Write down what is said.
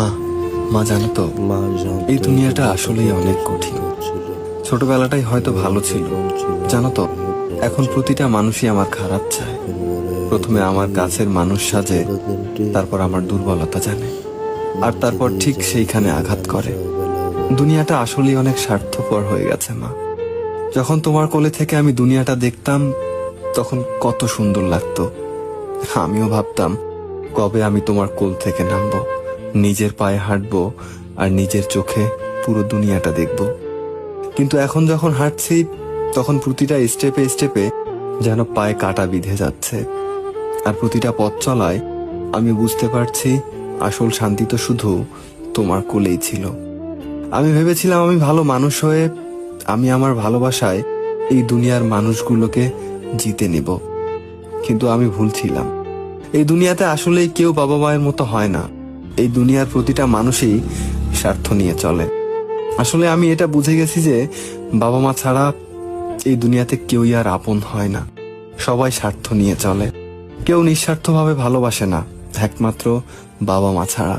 মা মা জানো তো, এই দুনিয়াটা আসলেই অনেক কঠিন। ছোটবেলাটাই হয়তো ভালো ছিল, জানো তো। এখন প্রতিটা মানুষই আমার খারাপ চায়। প্রথমে আমার কাছের মানুষ সাজে, তারপর আমার দুর্বলতা জানে, আর তারপর ঠিক সেইখানে আঘাত করে। দুনিয়াটা আসলেই অনেক স্বার্থপর হয়ে গেছে মা। যখন তোমার কোলে থেকে আমি দুনিয়াটা দেখতাম, তখন কত সুন্দর লাগতো। আমিও ভাবতাম কবে আমি তোমার কোল থেকে নামবো, নিজের পায়ে হাঁটবো, আর নিজের চোখে পুরো দুনিয়াটা দেখবো। কিন্তু এখন যখন হাঁটছি, তখন প্রতিটা স্টেপে স্টেপে যেন পায়ে কাটা বিঁধে যাচ্ছে। আর প্রতিটা পথ চলায় আমি বুঝতে পারছি আসল শান্তি তো শুধু তোমার কোলেই ছিল। আমি ভেবেছিলাম আমি ভালো মানুষ হয়ে আমি আমার ভালোবাসায় এই দুনিয়ার মানুষগুলোকে জিতে নিব, কিন্তু আমি ভুল ছিলাম। এই দুনিয়াতে আসলেই কেউ বাবা মায়ের মতো হয় না। এই দুনিয়ার প্রতিটা মানুষই স্বার্থ নিয়ে চলে। আসলে আমি এটা বুঝে গেছি যে বাবা মা ছাড়া এই দুনিয়াতে কেউই আর আপন হয় না। সবাই স্বার্থ নিয়ে চলে, কেউ নিঃস্বার্থভাবে ভালোবাসে না, একমাত্র বাবা মা ছাড়া।